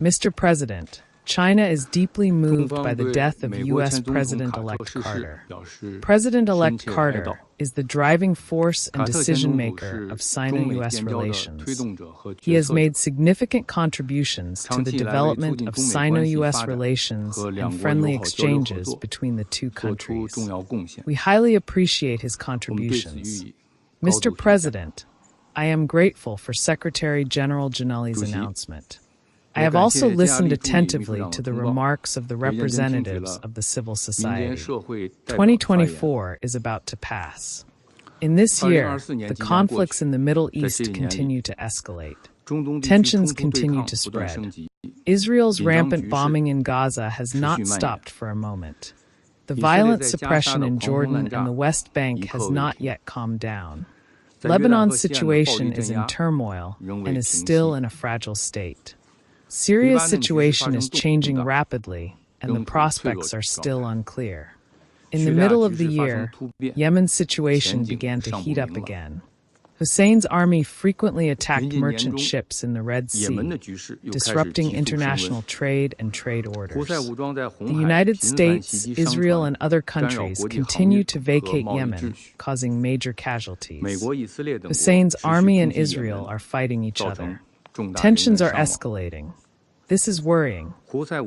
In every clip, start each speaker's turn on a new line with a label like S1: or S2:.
S1: Mr. President, China is deeply moved by the death of U.S. President-elect Carter. President-elect Carter is the driving force and decision-maker of Sino-U.S. relations. He has made significant contributions to the development of Sino-U.S. relations and friendly exchanges between the two countries. We highly appreciate his contributions. Mr. President, I am grateful for Secretary General Janali's announcement. I have also listened attentively to the remarks of the representatives of the civil society. 2024 is about to pass. In this year, the conflicts in the Middle East continue to escalate. Tensions continue to spread. Israel's rampant bombing in Gaza has not stopped for a moment. The violent suppression in Jordan and the West Bank has not yet calmed down. Lebanon's situation is in turmoil and is still in a fragile state. Syria's situation is changing rapidly, and the prospects are still unclear. In the middle of the year, Yemen's situation began to heat up again. Hussein's army frequently attacked merchant ships in the Red Sea, disrupting international trade and trade orders. The United States, Israel, and other countries continue to vacate Yemen, causing major casualties. Hussein's army and Israel are fighting each other. Tensions are escalating. This is worrying.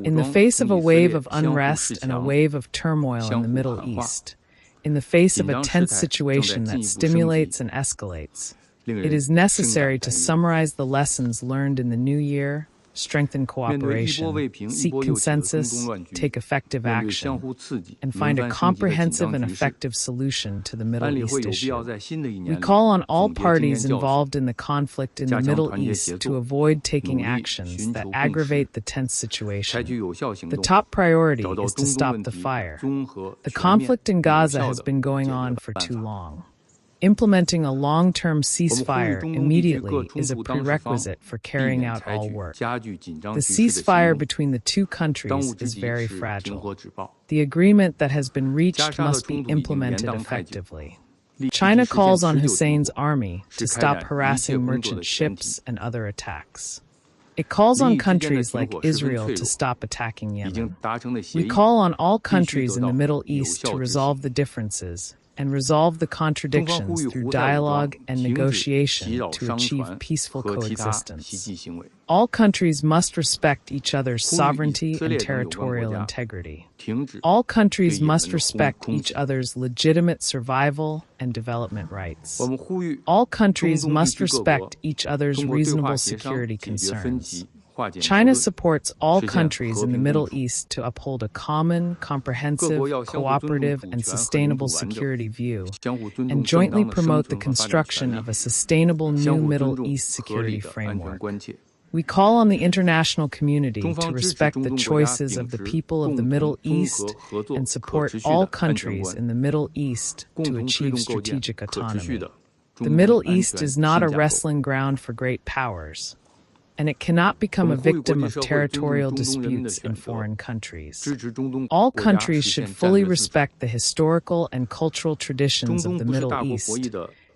S1: In the face of a wave of unrest and a wave of turmoil in the Middle East, in the face of a tense situation that stimulates and escalates, it is necessary to summarize the lessons learned in the new year, strengthen cooperation, seek consensus, take effective action, and find a comprehensive and effective solution to the Middle East issue. We call on all parties involved in the conflict in the Middle East to avoid taking actions that aggravate the tense situation. The top priority is to stop the fire. The conflict in Gaza has been going on for too long. Implementing a long-term ceasefire immediately is a prerequisite for carrying out all work. The ceasefire between the two countries is very fragile. The agreement that has been reached must be implemented effectively. China calls on Hussein's army to stop harassing merchant ships and other attacks. It calls on countries like Israel to stop attacking Yemen. We call on all countries in the Middle East to resolve the differences and resolve the contradictions through dialogue and negotiation to achieve peaceful coexistence. All countries must respect each other's sovereignty and territorial integrity. All countries must respect each other's legitimate survival and development rights. All countries must respect each other's reasonable security concerns. China supports all countries in the Middle East to uphold a common, comprehensive, cooperative, and sustainable security view, and jointly promote the construction of a sustainable new Middle East security framework. We call on the international community to respect the choices of the people of the Middle East and support all countries in the Middle East to achieve strategic autonomy. The Middle East is not a wrestling ground for great powers, and it cannot become a victim of territorial disputes in foreign countries. All countries should fully respect the historical and cultural traditions of the Middle East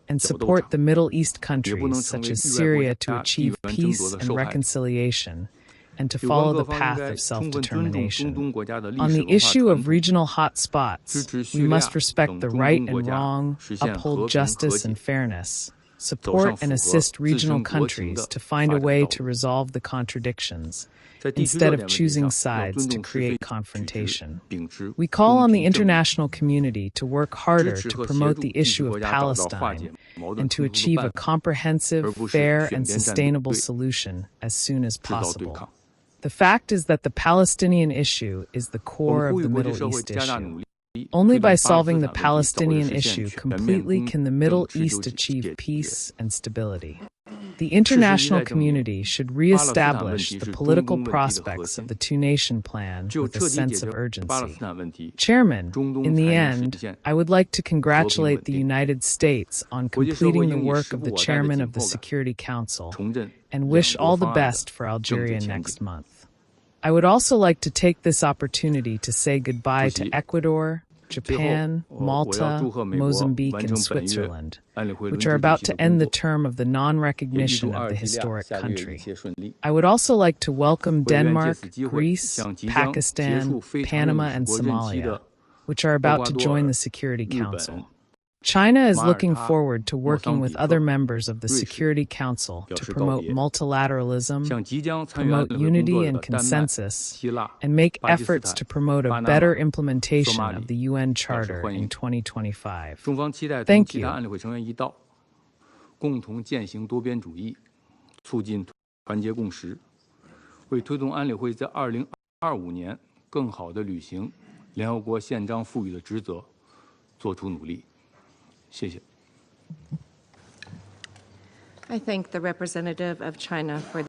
S1: and support the Middle East countries such as Syria to achieve peace and reconciliation and to follow the path of self-determination. On the issue of regional hot spots, we must respect the right and wrong, uphold justice and fairness, support and assist regional countries to find a way to resolve the contradictions, instead of choosing sides to create confrontation. We call on the international community to work harder to promote the issue of Palestine and to achieve a comprehensive, fair, and sustainable solution as soon as possible. The fact is that the Palestinian issue is the core of the Middle East issue. Only by solving the Palestinian issue completely can the Middle East achieve peace and stability. The international community should re-establish the political prospects of the two-nation plan with a sense of urgency. Chairman, in the end, I would like to congratulate the United States on completing the work of the chairman of the Security Council and wish all the best for Algeria next month. I would also like to take this opportunity to say goodbye to Ecuador, Japan, Malta, Mozambique, and Switzerland, which are about to end the term of the non-recognition of the historic country. I would also like to welcome Denmark, Greece, Pakistan, Panama, and Somalia, which are about to join the Security Council. China is looking forward to working with other members of the Security Council to promote multilateralism, promote unity and consensus, and make efforts to promote a better implementation of the UN Charter in 2025. Thank you.
S2: 共同践行多边主义，促进团结共识，为推动安理会在2025年更好地履行联合国宪章赋予的职责做出努力。谢谢。
S3: I thank the representative of China for